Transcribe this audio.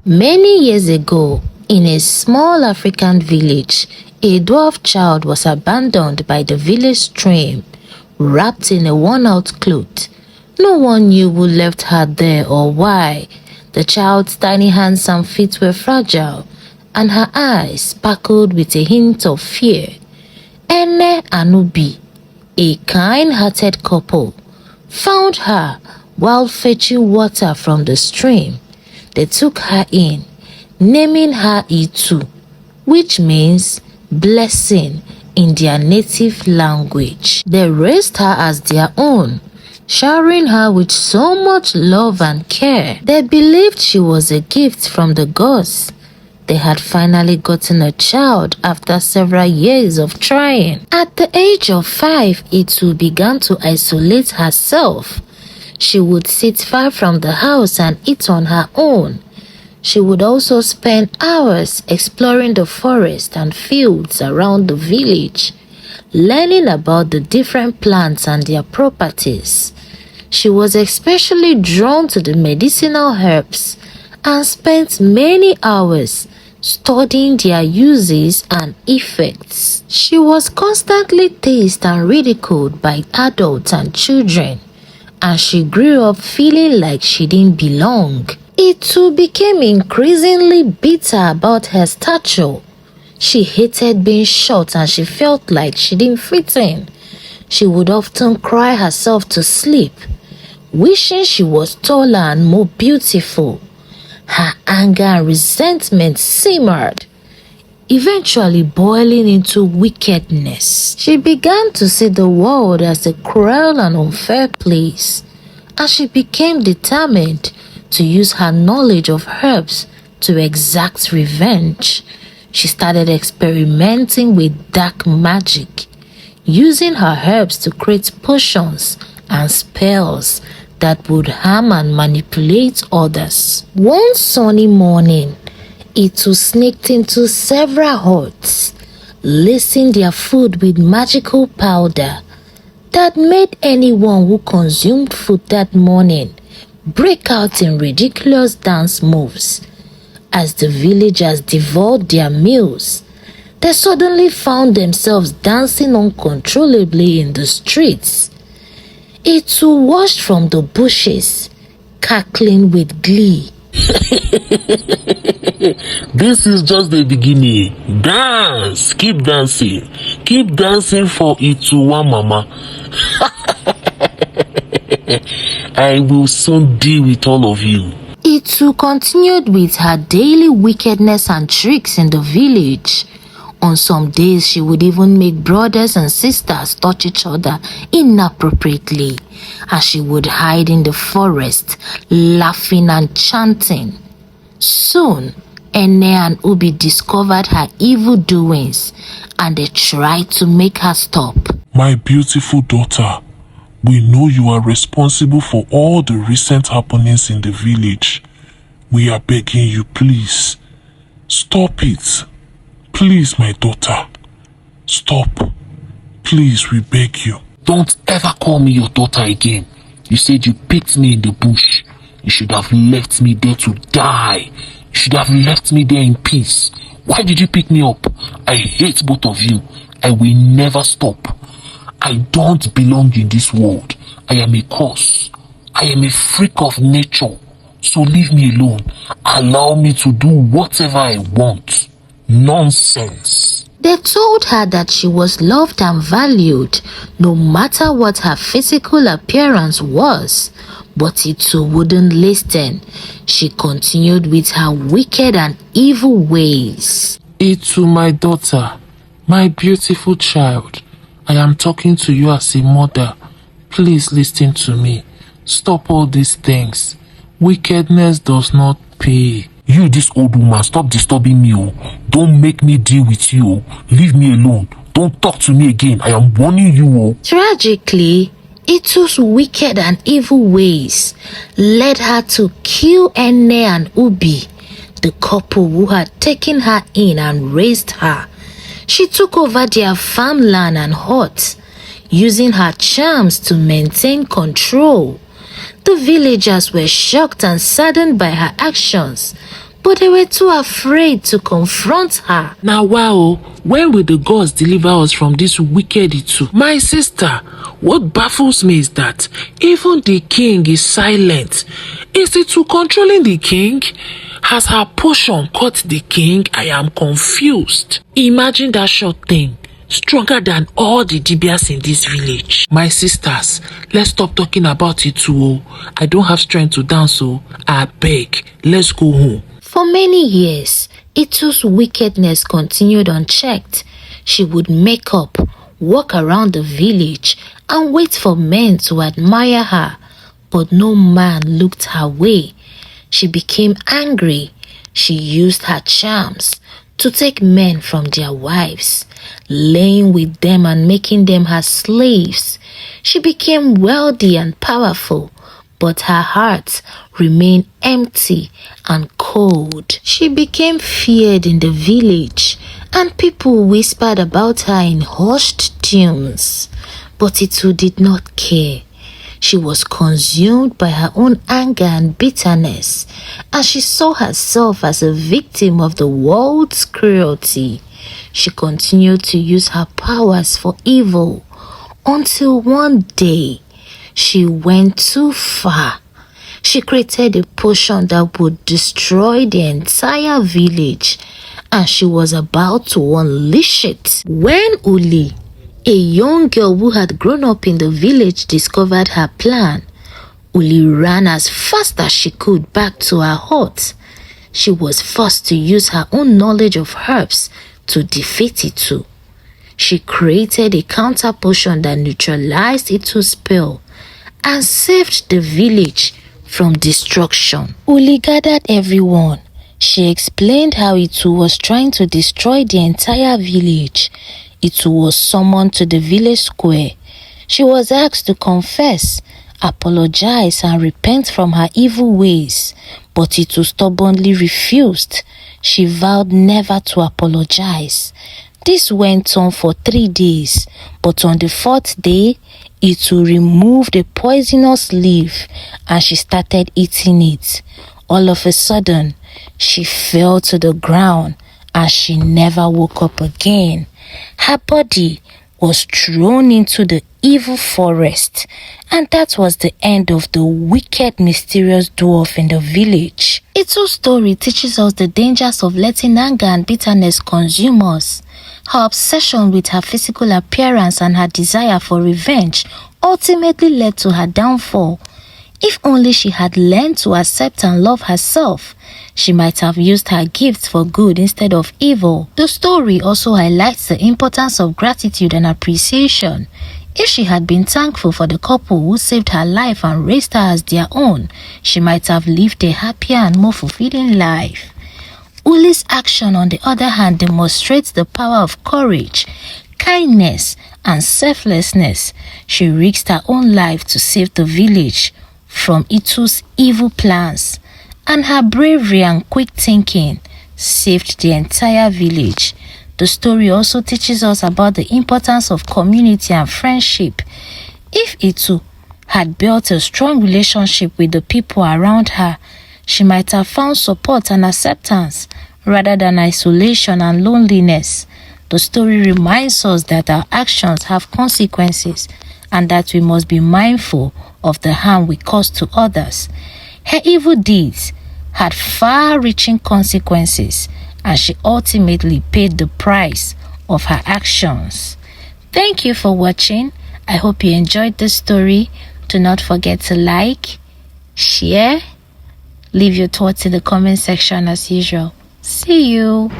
Many years ago, in a small African village, a dwarf child was abandoned by the village stream, wrapped in a worn-out cloth. No one knew who left her there or why. The child's tiny hands and feet were fragile, and her eyes sparkled with a hint of fear. Ene and Ubi, a kind-hearted couple, found her while fetching water from the stream. They took her in, naming her Itu, which means blessing in their native language. They raised her as their own, showering her with so much love and care. They believed she was a gift from the gods. They had finally gotten a child after several years of trying. At the age of 5, Itu began to isolate herself. She would sit far from the house and eat on her own. She would also spend hours exploring the forest and fields around the village, learning about the different plants and their properties. She was especially drawn to the medicinal herbs and spent many hours studying their uses and effects. She was constantly teased and ridiculed by adults and children, and she grew up feeling like she didn't belong. Itu became increasingly bitter about her stature. She hated being short and she felt like she didn't fit in. She would often cry herself to sleep, wishing she was taller and more beautiful. Her anger and resentment simmered, eventually boiling into wickedness. She began to see the world as a cruel and unfair place, and she became determined to use her knowledge of herbs to exact revenge. She started experimenting with dark magic, using her herbs to create potions and spells that would harm and manipulate others. One sunny morning, Itu sneaked into several huts, lacing their food with magical powder that made anyone who consumed food that morning break out in ridiculous dance moves. As the villagers devoured their meals, they suddenly found themselves dancing uncontrollably in the streets. Itu watched from the bushes, cackling with glee. This is just the beginning. Dance! Keep dancing. Keep dancing for Ituwa Mama. I will soon deal with all of you. Itu continued with her daily wickedness and tricks in the village. On some days, she would even make brothers and sisters touch each other inappropriately, and she would hide in the forest, laughing and chanting. Soon, Ene and Ubi discovered her evil doings, and they tried to make her stop. My beautiful daughter, we know you are responsible for all the recent happenings in the village. We are begging you, please, stop it. Please, my daughter, stop. Please, we beg you. Don't ever call me your daughter again. You said you picked me in the bush. You should have left me there to die. You should have left me there in peace. Why did you pick me up? I hate both of you. I will never stop. I don't belong in this world. I am a curse. I am a freak of nature. So leave me alone. Allow me to do whatever I want. Nonsense. They told her that she was loved and valued, no matter what her physical appearance was. But Itu wouldn't listen. She continued with her wicked and evil ways. Itu, my daughter, my beautiful child, I am talking to you as a mother. Please listen to me. Stop all these things. Wickedness does not pay. You, this old woman, stop disturbing me. Oh. Don't make me deal with you. Oh. Leave me alone. Don't talk to me again. I am warning you. Oh. Tragically, Itu's wicked and evil ways led her to kill Ene and Ubi, the couple who had taken her in and raised her. She took over their farmland and hut, using her charms to maintain control. The villagers were shocked and saddened by her actions, but they were too afraid to confront her. Now wow, when will the gods deliver us from this wicked Itu? My sister, what baffles me is that even the king is silent. Is Itu controlling the king? Has her potion caught the king? I am confused. Imagine that short thing, stronger than all the dibias in this village. My sisters, let's stop talking about it too. I don't have strength to dance, so I beg, let's go home. For many years, Itu's wickedness continued unchecked. She would make up, walk around the village, and wait for men to admire her, but no man looked her way. She became angry. She used her charms to take men from their wives, laying with them and making them her slaves. She became wealthy and powerful, but her heart remained empty and cold. She became feared in the village, and people whispered about her in hushed tunes. But Itu did not care. She was consumed by her own anger and bitterness, and she saw herself as a victim of the world's cruelty. She continued to use her powers for evil until one day she went too far. She created a potion that would destroy the entire village, and she was about to unleash it. When Uli, a young girl who had grown up in the village, discovered her plan, Uli ran as fast as she could back to her hut. She was forced to use her own knowledge of herbs to defeat Itu. She created a counter potion that neutralized Itu's spell and saved the village from destruction. Uli gathered everyone. She explained how Itu was trying to destroy the entire village. Itu was summoned to the village square. She was asked to confess, apologize, and repent from her evil ways, but Itu stubbornly refused. She vowed never to apologize. This went on for 3 days, but on the 4th day, Itu removed a poisonous leaf and she started eating it. All of a sudden, she fell to the ground and she never woke up again. Her body was thrown into the evil forest, and that was the end of the wicked, mysterious dwarf in the village. Itu's story teaches us the dangers of letting anger and bitterness consume us. Her obsession with her physical appearance and her desire for revenge ultimately led to her downfall. If only she had learned to accept and love herself, she might have used her gifts for good instead of evil. The story also highlights the importance of gratitude and appreciation. If she had been thankful for the couple who saved her life and raised her as their own, she might have lived a happier and more fulfilling life. Uli's action, on the other hand, demonstrates the power of courage, kindness, and selflessness. She risked her own life to save the village from Itu's evil plans, and her bravery and quick thinking saved the entire village. The story also teaches us about the importance of community and friendship. If Itu had built a strong relationship with the people around her, she might have found support and acceptance rather than isolation and loneliness. The story reminds us that our actions have consequences and that we must be mindful of the harm we cause to others. Her evil deeds had far-reaching consequences, and she ultimately paid the price of her actions. Thank you for watching. I hope you enjoyed this story. Do not forget to like, share, leave your thoughts in the comment section as usual. See you.